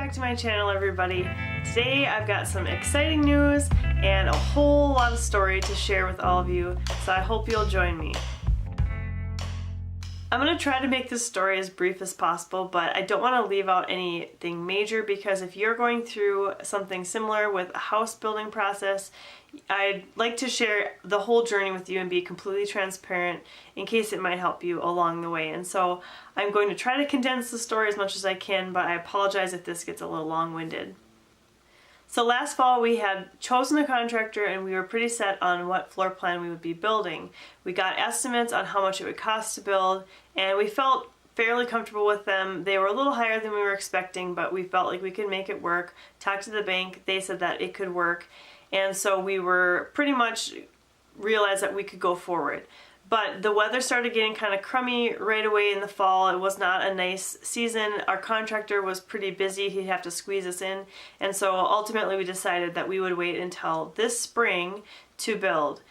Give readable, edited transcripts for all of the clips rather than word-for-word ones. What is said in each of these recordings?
back to my channel, everybody. Today I've got some exciting news and a whole lot of story to share with all of you, so I hope you'll join me. I'm going to try to make this story as brief as possible, but I don't want to leave out anything major because if you're going through something similar with a house building process, I'd like to share the whole journey with you and be completely transparent in case it might help you along the way. And so I'm going to try to condense the story as much as I can, but I apologize if this gets a little long-winded. So last fall we had chosen a contractor and we were pretty set on what floor plan we would be building. We got estimates on how much it would cost to build and we felt fairly comfortable with them. They were a little higher than we were expecting, but we felt like we could make it work. Talked to the bank, they said that it could work. And so we were pretty much realized that we could go forward. But the weather started getting kind of crummy right away in the fall. It was not a nice season. Our contractor was pretty busy. He'd have to squeeze us in. And so ultimately we decided that we would wait until this spring to build.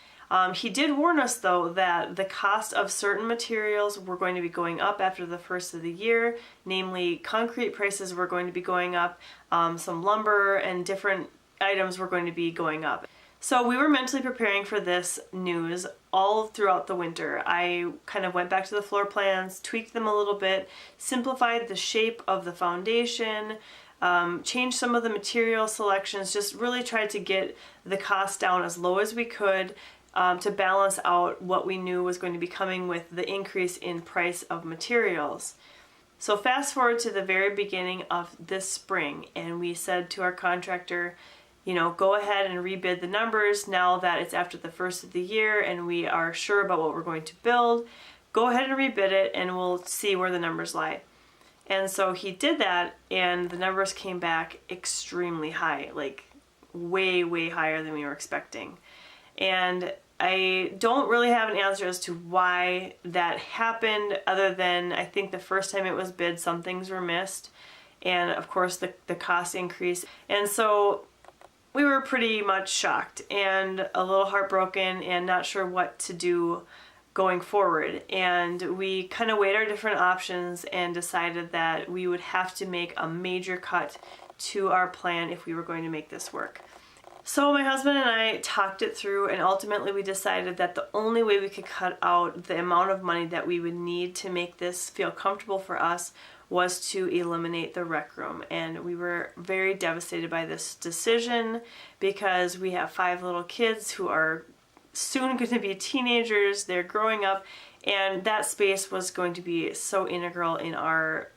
He did warn us though that the cost of certain materials were going to be going up after the first of the year. Namely, concrete prices were going to be going up. Some lumber and different items were going to be going up. So we were mentally preparing for this news all throughout the winter. I kind of went back to the floor plans, tweaked them a little bit, simplified the shape of the foundation, changed some of the material selections, just really tried to get the cost down as low as we could to balance out what we knew was going to be coming with the increase in price of materials. So fast forward to the very beginning of this spring, and we said to our contractor, you know, go ahead and rebid the numbers now that it's after the first of the year and we are sure about what we're going to build. Go ahead and rebid it and we'll see where the numbers lie. And so he did that and the numbers came back extremely high, like way, way higher than we were expecting. And I don't really have an answer as to why that happened other than I think the first time it was bid, some things were missed. And of course the cost increased. And so we were pretty much shocked and a little heartbroken and not sure what to do going forward. And we kind of weighed our different options and decided that we would have to make a major cut to our plan if we were going to make this work. So my husband and I talked it through and ultimately we decided that the only way we could cut out the amount of money that we would need to make this feel comfortable for us was to eliminate the rec room. And we were very devastated by this decision because we have 5 little kids who are soon going to be teenagers, they're growing up, and that space was going to be so integral in our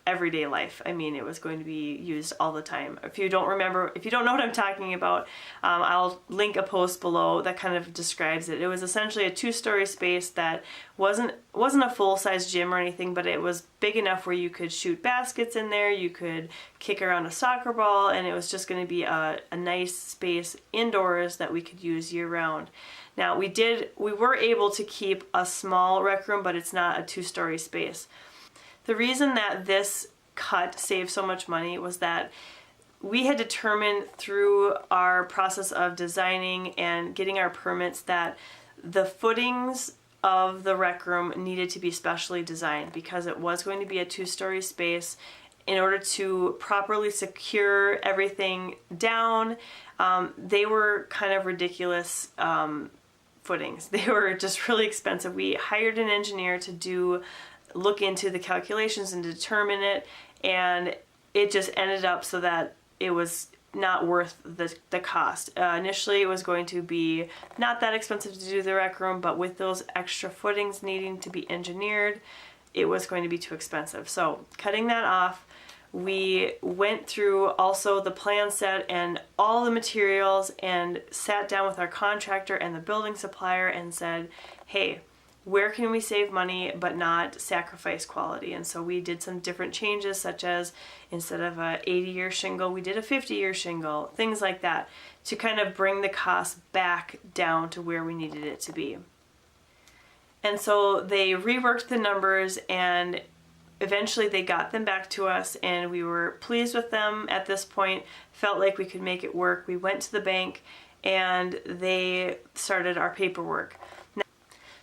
everyday life. I mean, it was going to be used all the time. If you don't know what I'm talking about, I'll link a post below that kind of describes it. It was essentially a 2-story space that wasn't a full-size gym or anything, but it was big enough where you could shoot baskets in there, you could kick around a soccer ball, and it was just going to be a nice space indoors that we could use year-round. Now, we were able to keep a small rec room, but it's not a 2-story space. The reason that this cut saved so much money was that we had determined through our process of designing and getting our permits that the footings of the rec room needed to be specially designed because it was going to be a 2-story space. In order to properly secure everything down, they were kind of ridiculous footings. They were just really expensive. We hired an engineer to look into the calculations and determine it, and it just ended up so that it was not worth the cost. Initially it was going to be not that expensive to do the rec room, but with those extra footings needing to be engineered, it was going to be too expensive. So cutting that off, we went through also the plan set and all the materials and sat down with our contractor and the building supplier and said, hey, where can we save money but not sacrifice quality? And so we did some different changes, such as instead of a 80-year shingle, we did a 50-year shingle, things like that, to kind of bring the cost back down to where we needed it to be. And so they reworked the numbers and eventually they got them back to us and we were pleased with them at this point, felt like we could make it work. We went to the bank and they started our paperwork.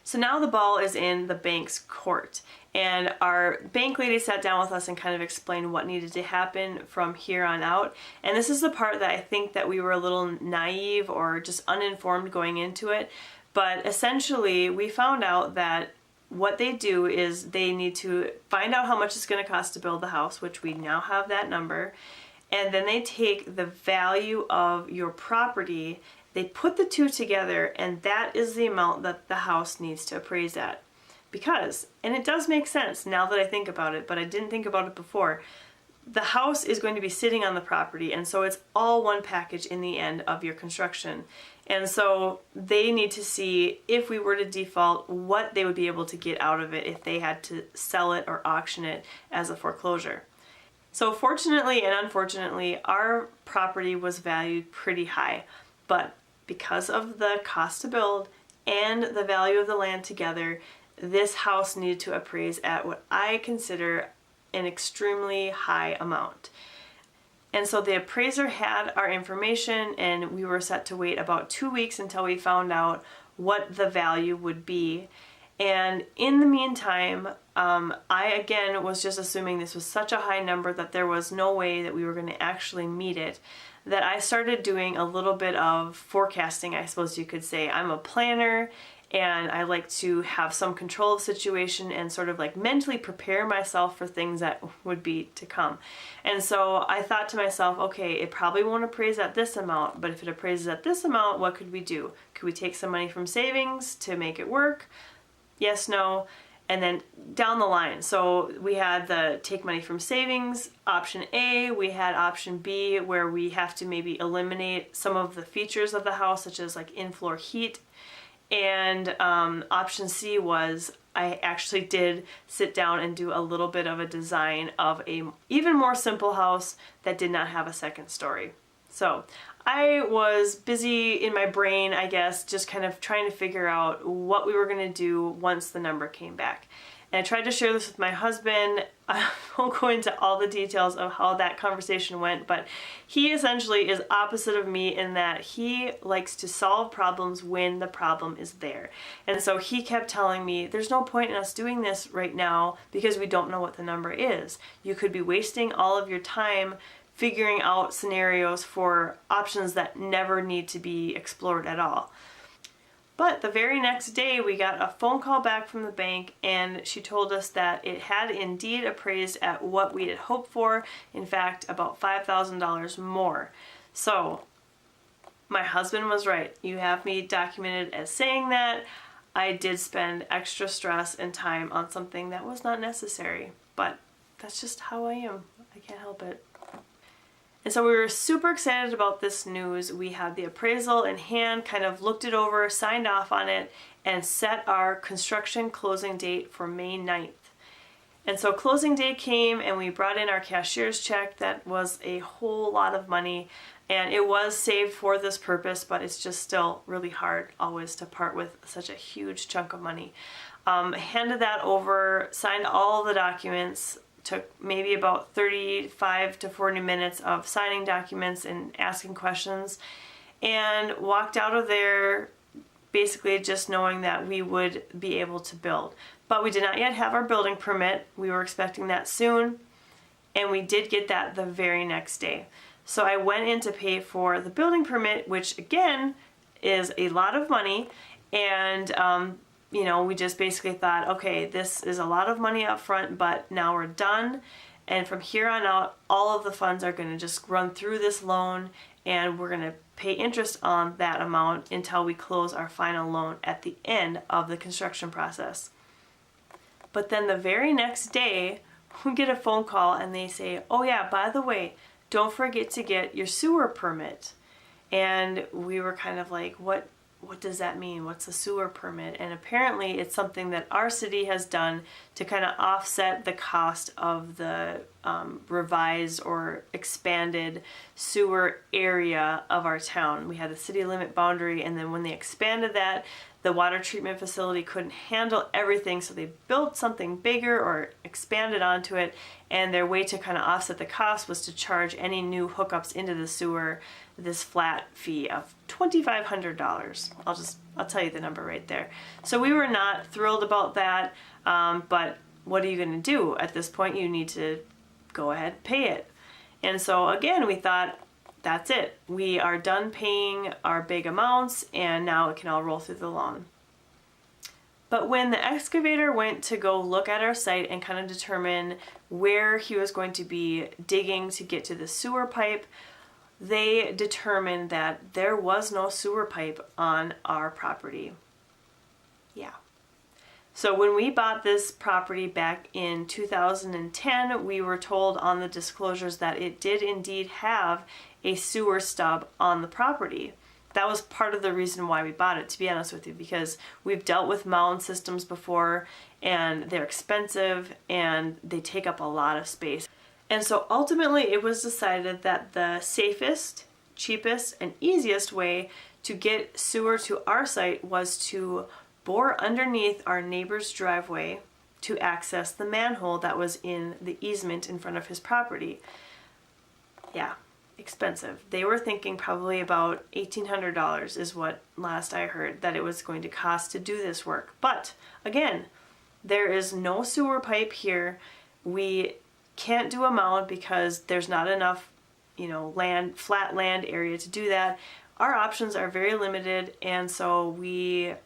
So now the ball is in the bank's court, and our bank lady sat down with us and kind of explained what needed to happen from here on out. And this is the part that I think that we were a little naive or just uninformed going into it. But essentially, we found out that what they do is they need to find out how much it's going to cost to build the house, which we now have that number. And then they take the value of your property, they put the two together, and that is the amount that the house needs to appraise at. Because, and it does make sense now that I think about it, but I didn't think about it before, the house is going to be sitting on the property, and so it's all one package in the end of your construction. And so they need to see, if we were to default, what they would be able to get out of it if they had to sell it or auction it as a foreclosure. So fortunately and unfortunately, our property was valued pretty high, but because of the cost to build and the value of the land together, this house needed to appraise at what I consider an extremely high amount. And so the appraiser had our information, and we were set to wait about 2 weeks until we found out what the value would be. And in the meantime, I again was just assuming this was such a high number that there was no way that we were going to actually meet it, that I started doing a little bit of forecasting, I suppose you could say. I'm a planner, and I like to have some control of the situation and sort of like mentally prepare myself for things that would be to come. And so I thought to myself, okay, it probably won't appraise at this amount, but if it appraises at this amount, what could we do? Could we take some money from savings to make it work? Yes, no, and then down the line. So we had the take money from savings, option A. We had option B, where we have to maybe eliminate some of the features of the house, such as like in-floor heat. And option C was, I actually did sit down and do a little bit of a design of a even more simple house that did not have a second story. So I was busy in my brain, I guess, just kind of trying to figure out what we were going to do once the number came back. And I tried to share this with my husband. I won't go into all the details of how that conversation went, but he essentially is opposite of me in that he likes to solve problems when the problem is there. And so he kept telling me, there's no point in us doing this right now because we don't know what the number is. You could be wasting all of your time figuring out scenarios for options that never need to be explored at all. But the very next day, we got a phone call back from the bank, and she told us that it had indeed appraised at what we had hoped for. In fact, about $5,000 more. So my husband was right. You have me documented as saying that. I did spend extra stress and time on something that was not necessary, but that's just how I am. I can't help it. And so we were super excited about this news. We had the appraisal in hand, kind of looked it over, signed off on it, and set our construction closing date for May 9th. And so closing day came, and we brought in our cashier's check. That was a whole lot of money, and it was saved for this purpose, but it's just still really hard always to part with such a huge chunk of money. Handed that over, signed all the documents, took maybe about 35 to 40 minutes of signing documents and asking questions, and walked out of there basically just knowing that we would be able to build. But we did not yet have our building permit. We were expecting that soon, and we did get that the very next day. So I went in to pay for the building permit, which again is a lot of money, and we just basically thought, okay, this is a lot of money up front, but now we're done. And from here on out, all of the funds are going to just run through this loan, and we're going to pay interest on that amount until we close our final loan at the end of the construction process. But then the very next day, we get a phone call and they say, oh yeah, by the way, don't forget to get your sewer permit. And we were kind of like, what does that mean? What's a sewer permit? And apparently it's something that our city has done to kind of offset the cost of the revised or expanded sewer area of our town. We had the city limit boundary, and then when they expanded that, the water treatment facility couldn't handle everything, so they built something bigger or expanded onto it, and their way to kind of offset the cost was to charge any new hookups into the sewer this flat fee of $2,500. I'll tell you the number right there. So we were not thrilled about that, but what are you going to do? At this point, you need to go ahead and pay it. And so again, we thought, that's it. We are done paying our big amounts, and now it can all roll through the loan. But when the excavator went to go look at our site and kind of determine where he was going to be digging to get to the sewer pipe, they determined that there was no sewer pipe on our property. Yeah. So when we bought this property back in 2010, we were told on the disclosures that it did indeed have a sewer stub on the property. That was part of the reason why we bought it, to be honest with you, because we've dealt with mound systems before, and they're expensive and they take up a lot of space. And so ultimately it was decided that the safest, cheapest, and easiest way to get sewer to our site was to bore underneath our neighbor's driveway to access the manhole that was in the easement in front of his property. Yeah, expensive. They were thinking probably about $1,800 is what last I heard that it was going to cost to do this work. But again, there is no sewer pipe here. We can't do a mound because there's not enough, land, flat land area to do that. Our options are very limited, and so we're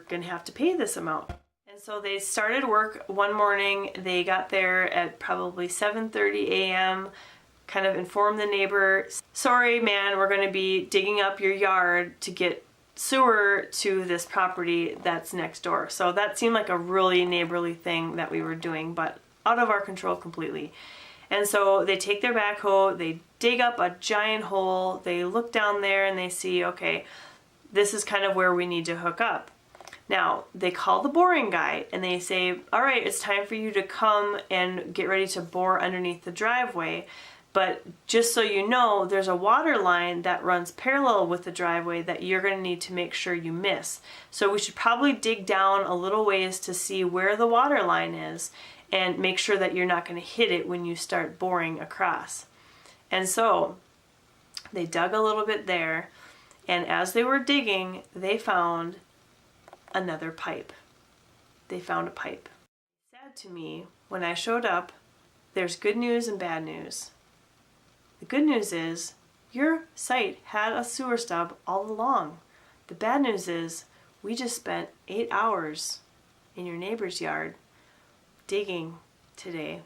gonna have to pay this amount. And so they started work one morning. They got there at probably 7:30 a.m., kind of informed the neighbor, sorry man, we're gonna be digging up your yard to get sewer to this property that's next door. So that seemed like a really neighborly thing that we were doing, but out of our control completely. And so they take their backhoe, they dig up a giant hole, they look down there and they see, okay, this is kind of where we need to hook up. Now, they call the boring guy and they say, all right, it's time for you to come and get ready to bore underneath the driveway. But just so you know, there's a water line that runs parallel with the driveway that you're going to need to make sure you miss. So we should probably dig down a little ways to see where the water line is and make sure that you're not going to hit it when you start boring across. And so they dug a little bit there, and as they were digging, they found another pipe. They found a pipe. Sad to me, when I showed up, there's good news and bad news. The good news is your site had a sewer stub all along. The bad news is we just spent 8 hours in your neighbor's yard digging today,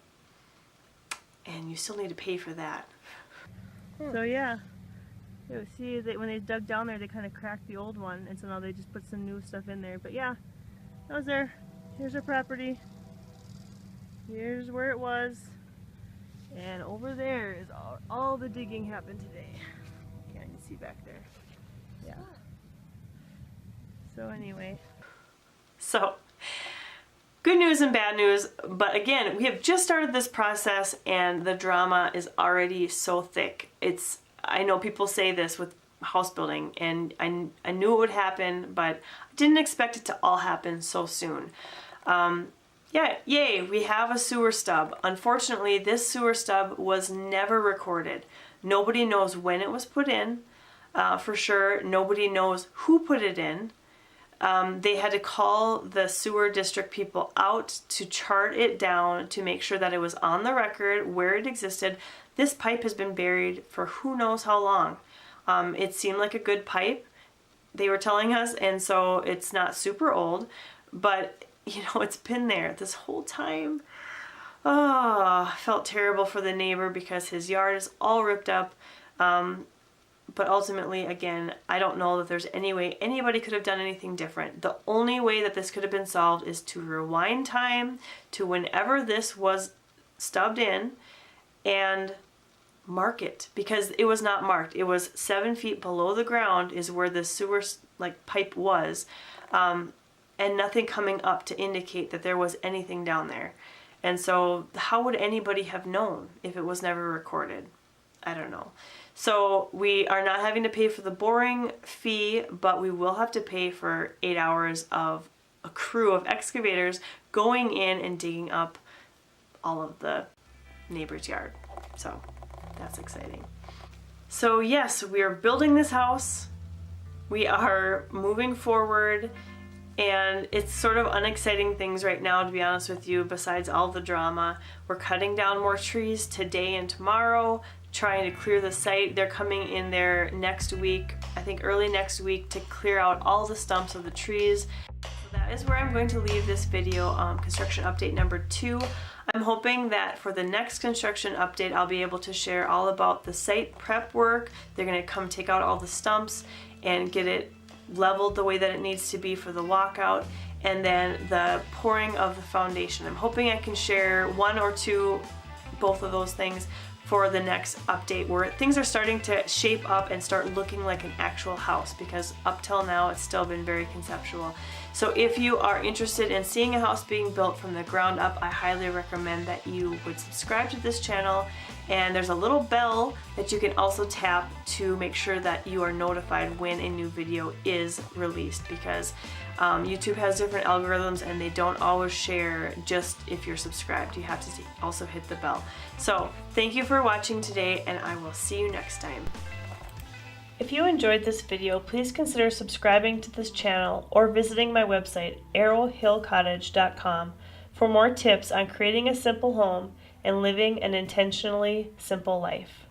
and you still need to pay for that. So yeah, you see that when they dug down there, they kind of cracked the old one, and so now they just put some new stuff in there. But yeah, that was there. Here's our property. Here's where it was. And over there is all the digging happened today. Can't you see back there? Yeah. So anyway. So, good news and bad news, but again, we have just started this process and the drama is already so thick. I know people say this with house building, and I knew it would happen, but I didn't expect it to all happen so soon. Yeah, yay, we have a sewer stub. Unfortunately, this sewer stub was never recorded. Nobody knows when it was put in, for sure. Nobody knows who put it in. They had to call the sewer district people out to chart it down to make sure that it was on the record where it existed. This pipe has been buried for who knows how long. It seemed like a good pipe, they were telling us, and so it's not super old, but it's been there this whole time. Oh, I felt terrible for the neighbor because his yard is all ripped up. But ultimately, again, I don't know that there's any way anybody could have done anything different. The only way that this could have been solved is to rewind time to whenever this was stubbed in and mark it, because it was not marked. It was 7 feet below the ground is where the sewer pipe was. And nothing coming up to indicate that there was anything down there. And so how would anybody have known if it was never recorded? I don't know. So we are not having to pay for the boring fee, but we will have to pay for 8 hours of a crew of excavators going in and digging up all of the neighbor's yard. So that's exciting. So yes, we are building this house. We are moving forward, and it's sort of unexciting things right now, to be honest with you, besides all the drama. We're cutting down more trees today and tomorrow, trying to clear the site. They're coming in there next week, I think early next week, to clear out all the stumps of the trees. So that is where I'm going to leave this video, construction update number 2. I'm hoping that for the next construction update, I'll be able to share all about the site prep work. They're going to come take out all the stumps and get it leveled the way that it needs to be for the walkout, and then the pouring of the foundation. I'm hoping I can share 1 or 2, both of those things, for the next update, where things are starting to shape up and start looking like an actual house, because up till now it's still been very conceptual. So if you are interested in seeing a house being built from the ground up, I highly recommend that you would subscribe to this channel, and there's a little bell that you can also tap to make sure that you are notified when a new video is released, because YouTube has different algorithms and they don't always share just if you're subscribed. You have to also hit the bell. So thank you for watching today, and I will see you next time. If you enjoyed this video, please consider subscribing to this channel or visiting my website, arrowhillcottage.com, for more tips on creating a simple home and living an intentionally simple life.